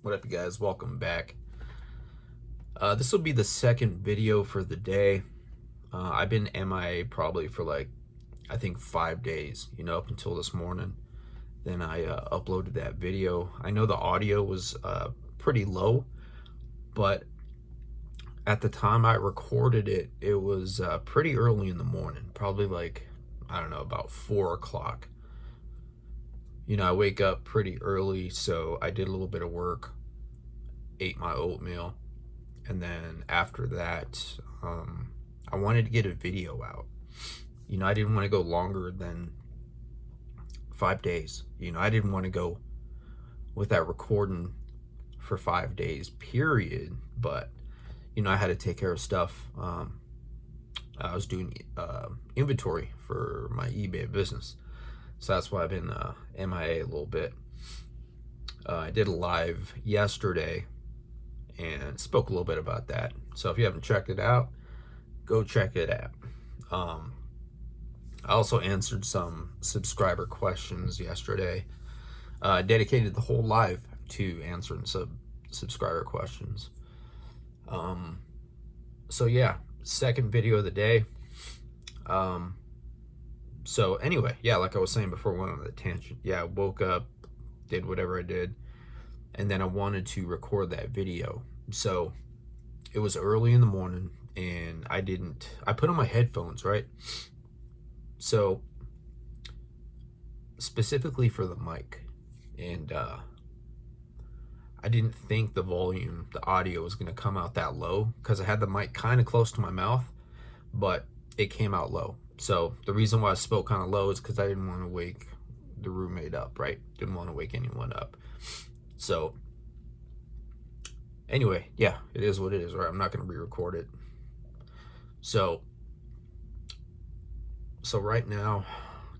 What up, you guys? Welcome back. This will be the second video for the day. I've been MIA probably for I think 5 days, up until this morning. Then I uploaded that video. I know the audio was pretty low, but at the time I recorded it, it was pretty early in the morning, probably I don't know, about 4 o'clock. I wake up pretty early, so I did a little bit of work, ate my oatmeal, and then after that, I wanted to get a video out. I didn't want to go longer than 5 days. I didn't want to go without recording for 5 days, period. But, I had to take care of stuff. I was doing inventory for my eBay business. So that's why I've been MIA a little bit. I did a live yesterday and spoke a little bit about that. So if you haven't checked it out, go check it out. I also answered some subscriber questions yesterday. Dedicated the whole live to answering subscriber questions. So yeah, second video of the day. So anyway, yeah, like I was saying before, I went on the tangent. Yeah, I woke up, did whatever I did, and then I wanted to record that video. So it was early in the morning, and I put on my headphones, right? So specifically for the mic, and I didn't think the audio was going to come out that low, because I had the mic kind of close to my mouth, but it came out low. So the reason why I spoke kind of low is because I didn't want to wake the roommate up, right? Didn't want to wake anyone up. So anyway, yeah, it is what it is, right? I'm not going to re-record it. So right now,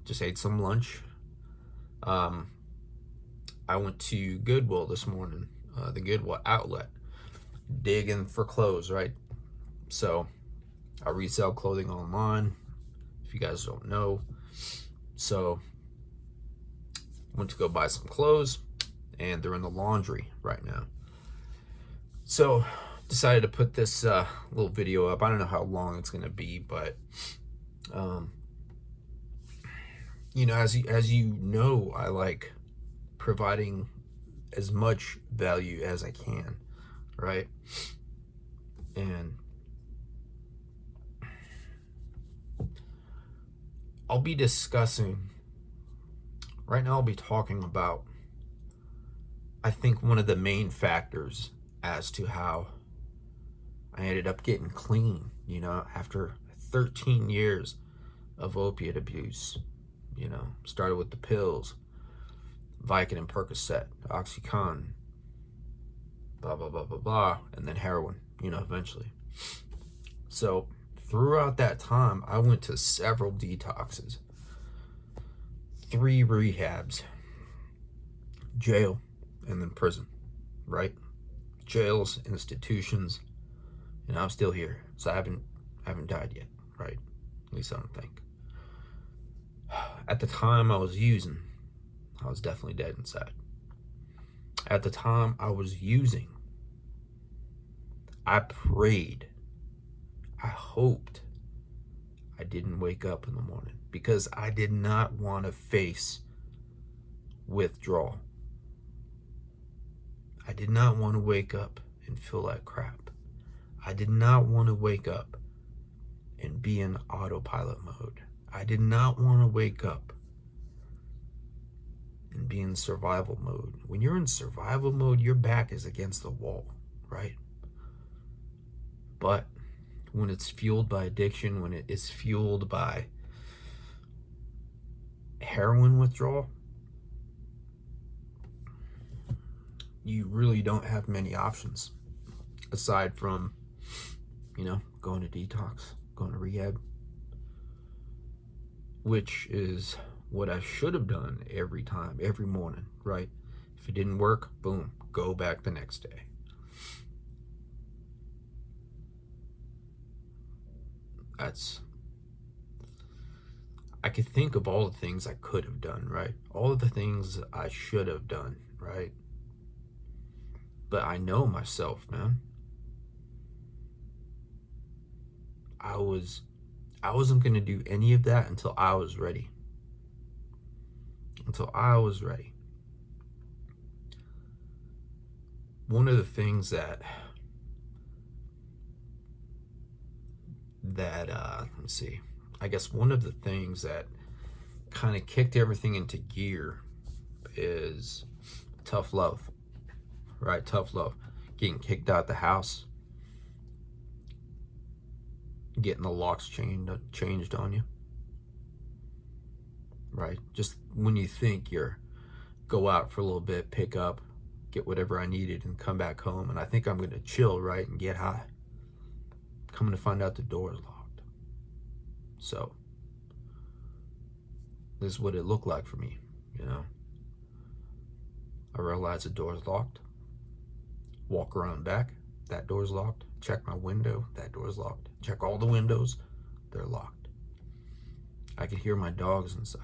just ate some lunch. I went to Goodwill this morning, the Goodwill outlet, digging for clothes, right? So I resell clothing online, if you guys don't know. So went to go buy some clothes, and they're in the laundry right now. So decided to put this little video up. I don't know how long it's gonna be, but as you know, I like providing as much value as I can, right? And I'll be discussing right now. I'll be talking about, I think, one of the main factors as to how I ended up getting clean, after 13 years of opiate abuse. Started with the pills, Vicodin, Percocet, Oxycontin, blah, blah, blah, blah, blah, and then heroin, eventually. So throughout that time, I went to several detoxes, 3 rehabs, jail, and then prison, right? Jails, institutions, and I'm still here. So I haven't died yet, right? At least I don't think. At the time I was using, I was definitely dead inside. At the time I was using, I prayed, I hoped I didn't wake up in the morning, because I did not want to face withdrawal. I did not want to wake up and feel like crap. I did not want to wake up and be in autopilot mode. I did not want to wake up and be in survival mode. When you're in survival mode, your back is against the wall, right? But when it's fueled by addiction, when it is fueled by heroin withdrawal, you really don't have many options aside from, going to detox, going to rehab, which is what I should have done every time, every morning, right? If it didn't work, boom, go back the next day. I could think of all the things I could have done, right? All of the things I should have done, right? But I know myself, man. I wasn't going to do any of that until I was ready. Until I was ready. One of the things that let me see. I guess one of the things that kind of kicked everything into gear is tough love. Right? Tough love. Getting kicked out the house. Getting the locks changed on you. Right? Just when you think you're go out for a little bit, pick up, get whatever I needed, and come back home, and I think I'm going to chill, right, and get high. Coming to find out the door is locked. So this is what it looked like for me, you know. I realized the door's locked. Walk around back, that door's locked. Check my window, that door's locked. Check all the windows, they're locked. I can hear my dogs inside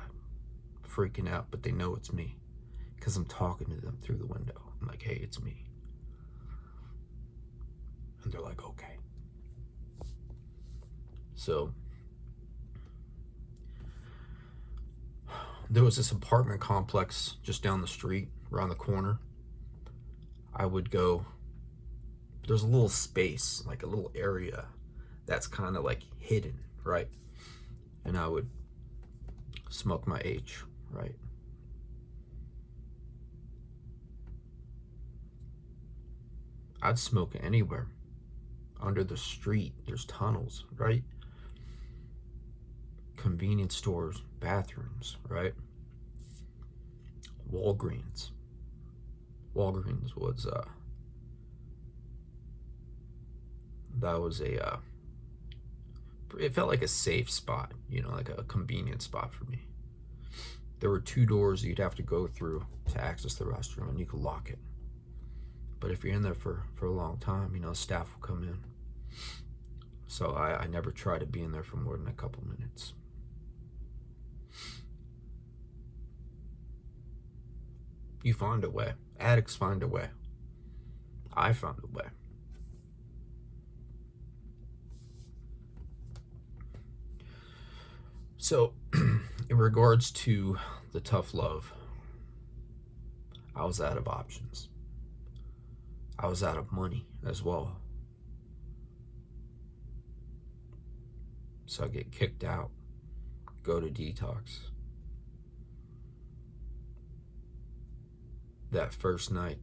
freaking out, but they know it's me because I'm talking to them through the window. I'm like, hey, it's me. And they're like, okay. So there was this apartment complex just down the street, around the corner. I would go, there's a little space, like a little area that's kind of like hidden, right? And I would smoke my H, right? I'd smoke anywhere. Under the street, there's tunnels, right? Convenience stores, bathrooms, right? Walgreens. Walgreens was that was a it felt like a safe spot, you know, like a convenient spot for me. There were 2 doors you'd have to go through to access the restroom, and you could lock it. But if you're in there for a long time, you know, staff will come in. So I never try to be in there for more than a couple minutes. You find a way. Addicts find a way. I found a way. So, in regards to the tough love, I was out of options. I was out of money as well. So I get kicked out, go to detox. That first night,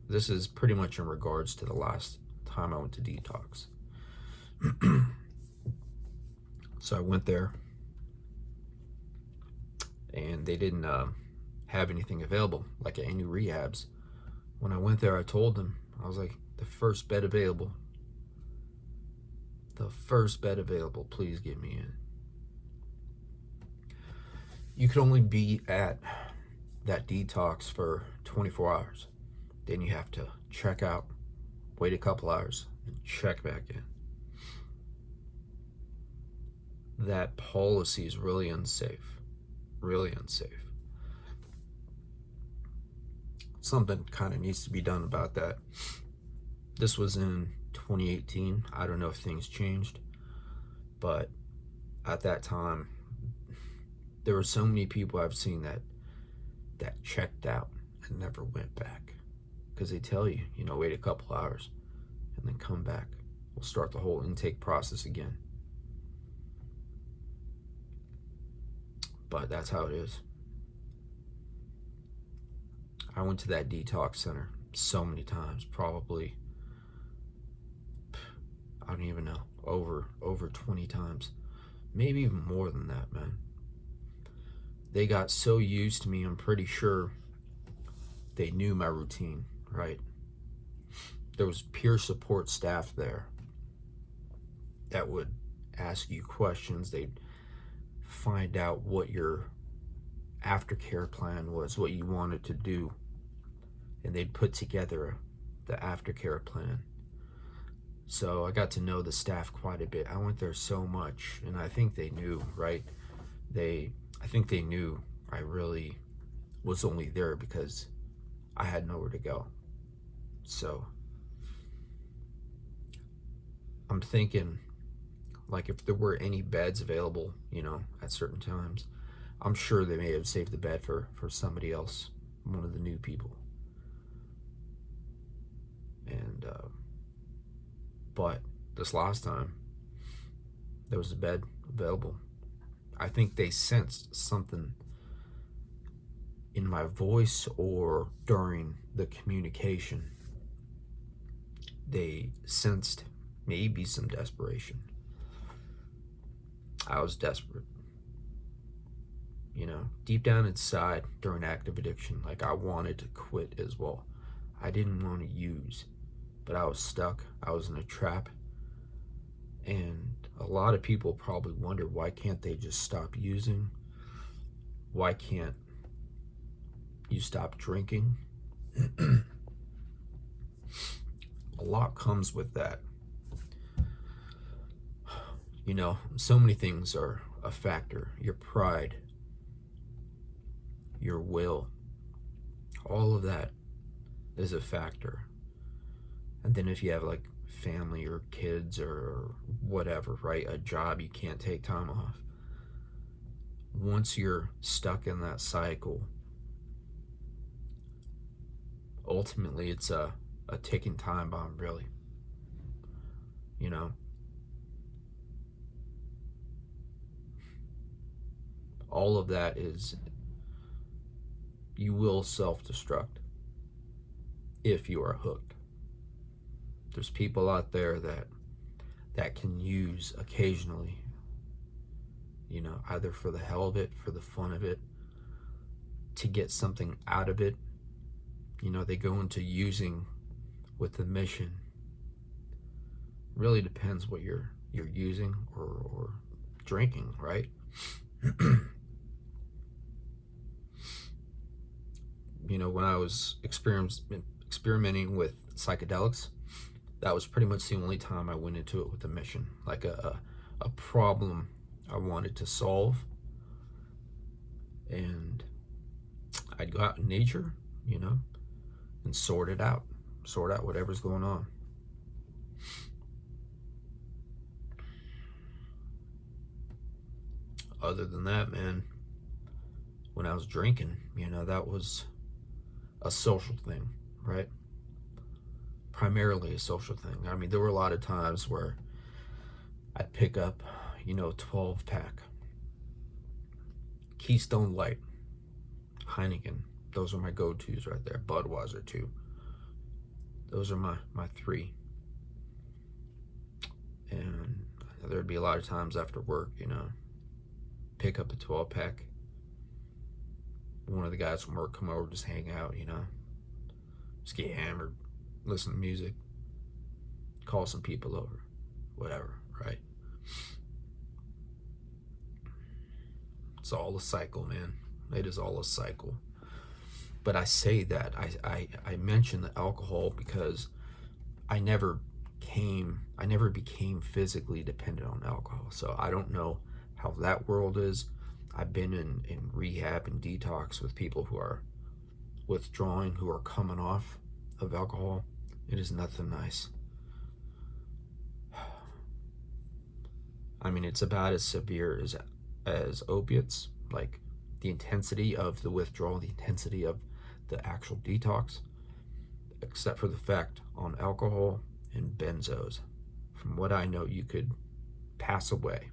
this is pretty much in regards to the last time I went to detox. So I went there, and they didn't have anything available, like at any rehabs. When I went there, I told them, I was like, the first bed available, please get me in. You could only be at that detox for 24 hours. Then you have to check out, wait a couple hours, and check back in. That policy is really unsafe. Really unsafe. Something kind of needs to be done about that. This was in 2018. I don't know if things changed, but at that time, there were so many people I've seen that checked out and never went back, because they tell you, you know, wait a couple hours and then come back. We'll start the whole intake process again. But that's how it is. I went to that detox center so many times, probably, I don't even know, over 20 times, maybe even more than that, man. They got so used to me, I'm pretty sure they knew my routine, right? There was peer support staff there that would ask you questions. They'd find out what your aftercare plan was, what you wanted to do, and they'd put together the aftercare plan. So I got to know the staff quite a bit. I went there so much, and I think they knew, right? I think they knew I really was only there because I had nowhere to go. So I'm thinking, like, if there were any beds available, at certain times, I'm sure they may have saved the bed for somebody else, one of the new people. And but this last time, there was a bed available. I think they sensed something in my voice or during the communication. They sensed maybe some desperation. I was desperate. Deep down inside, during active addiction, like, I wanted to quit as well. I didn't want to use, but I was stuck. I was in a trap. And a lot of people probably wonder, why can't they just stop using? Why can't you stop drinking? A lot comes with that. So many things are a factor. Your pride, your will, all of that is a factor. And then if you have, like, family or kids or whatever, right? A job, you can't take time off. Once you're stuck in that cycle, ultimately it's a ticking time bomb, really. All of that is, you will self-destruct if you are hooked. There's people out there that can use occasionally, either for the hell of it, for the fun of it, to get something out of it. They go into using with the mission. Really depends what you're using or drinking, right? When I was experimenting with psychedelics, that was pretty much the only time I went into it with a mission, like a problem I wanted to solve. And I'd go out in nature, and sort out whatever's going on. Other than that, man, when I was drinking, that was a social thing, right? Primarily a social thing. I mean, there were a lot of times where I'd pick up, 12-pack. Keystone Light, Heineken, those are my go-tos right there. Budweiser too. Those are my three. And there'd be a lot of times after work, pick up a 12-pack. One of the guys from work come over, just hang out, just get hammered, listen to music, call some people over, whatever, right? It's all a cycle, man. It is all a cycle. But I say that, I mention the alcohol because I never became physically dependent on alcohol. So I don't know how that world is. I've been in rehab and detox with people who are withdrawing, who are coming off of alcohol. It is nothing nice. I mean, it's about as severe as opiates, like the intensity of the withdrawal, the intensity of the actual detox, except for the fact on alcohol and benzos. From what I know, you could pass away,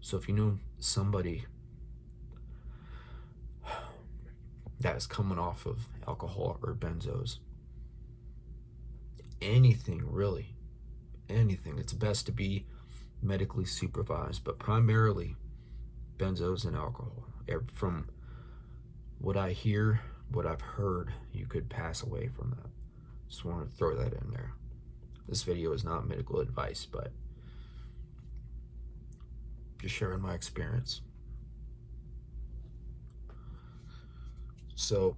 So if you know somebody that is coming off of alcohol or benzos, anything, it's best to be medically supervised, but primarily benzos and alcohol. From what I hear, what I've heard, you could pass away from that. Just want to throw that in there. This video is not medical advice, but just sharing my experience. So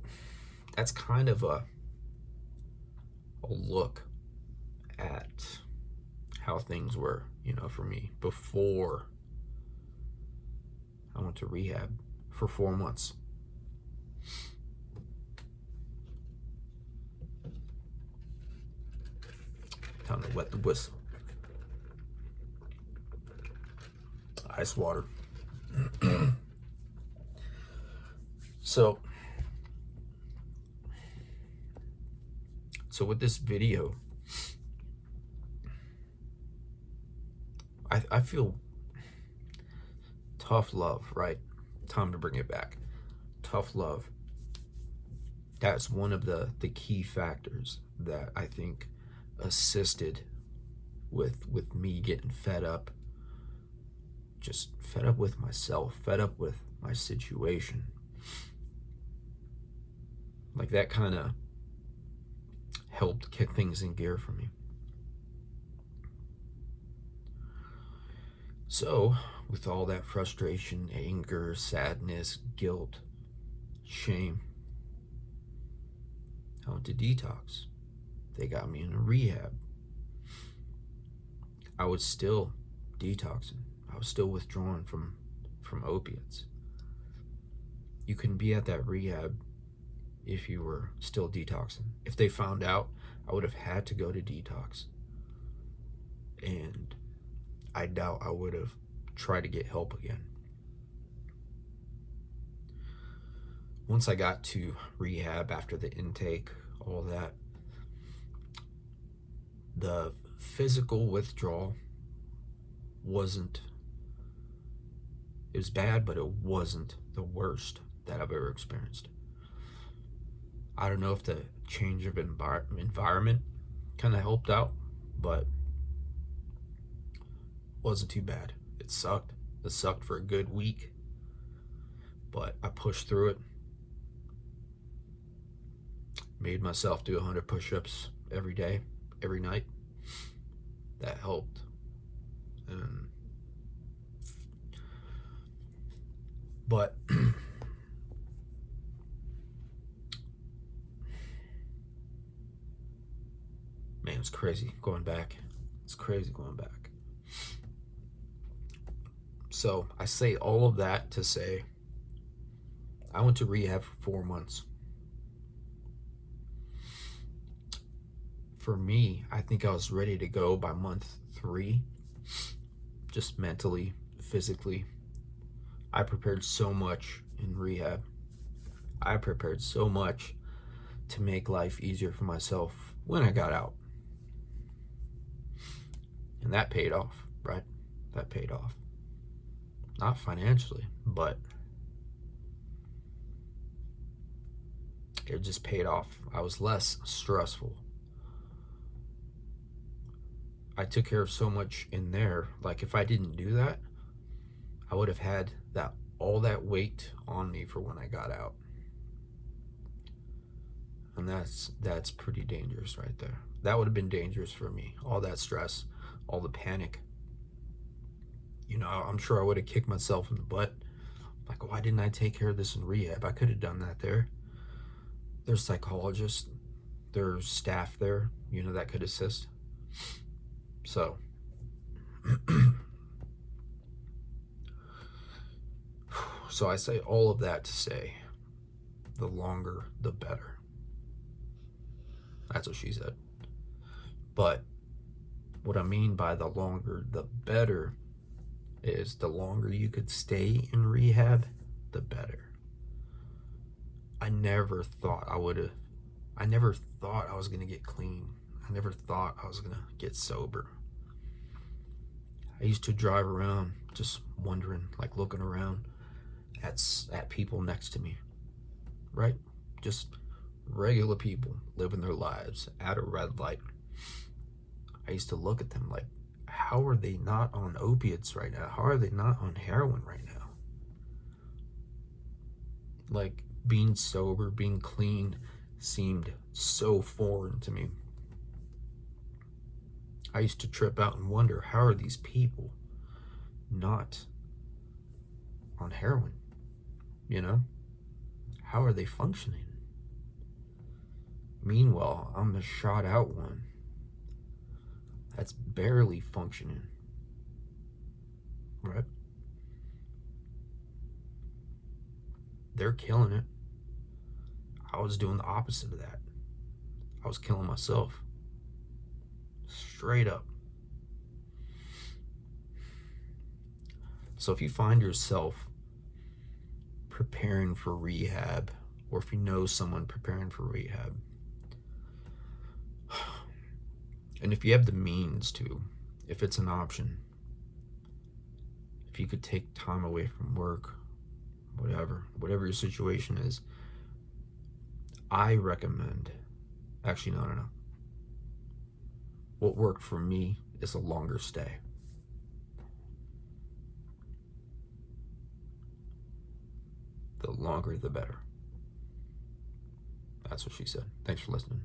that's kind of a look at how things were, for me before I went to rehab for 4 months. time to wet the whistle. Ice water. So with this video, I feel tough love, right? Time to bring it back. Tough love. That's one of the key factors that I think assisted with me getting fed up. Just fed up with myself, fed up with my situation. Like, that kind of helped kick things in gear for me. So, with all that frustration, anger, sadness, guilt, shame, I went to detox. They got me in a rehab. I was still detoxing. I was still withdrawing from opiates. You couldn't be at that rehab if you were still detoxing. If they found out, I would have had to go to detox. And I doubt I would have tried to get help again. Once I got to rehab after the intake, all that, the physical withdrawal wasn't, it was bad, but it wasn't the worst that I've ever experienced. I don't know if the change of environment kind of helped out, but wasn't too bad. It sucked. It sucked for a good week, but I pushed through it. Made myself do 100 push-ups every day, every night. That helped. But man, it's crazy going back. It's crazy going back. So I say all of that to say I went to rehab for 4 months. For me, I think I was ready to go by month 3, just mentally, physically. I prepared so much in rehab. I prepared so much to make life easier for myself when I got out. And that paid off, right? That paid off. Not financially, but it just paid off. I was less stressful. I took care of so much in there. Like, if I didn't do that, I would have had all that weight on me for when I got out. And that's pretty dangerous right there. That would have been dangerous for me. All that stress, all the panic. You know, I'm sure I would have kicked myself in the butt. Like, why didn't I take care of this in rehab? I could have done that there. There's psychologists, there's staff there, you know, that could assist. So I say all of that to say, the longer, the better. That's what she said. But what I mean by the longer, the better is the longer you could stay in rehab, the better. I never thought I was going to get clean. I never thought I was going to get sober. I used to drive around just wondering, like looking around at people next to me, right? Just regular people living their lives at a red light. I used to look at them like, how are they not on opiates right now? How are they not on heroin right now? Like, being sober, being clean seemed so foreign to me. I used to trip out and wonder, how are these people not on heroin? You know? How are they functioning? Meanwhile, I'm the shot out one that's barely functioning. Right? They're killing it. I was doing the opposite of that. I was killing myself. Straight up. So if you find yourself preparing for rehab, or if you know someone preparing for rehab, and if you have the means to, if it's an option, if you could take time away from work, whatever your situation is, I recommend, actually, no. What worked for me is a longer stay. The longer, the better. That's what she said. Thanks for listening.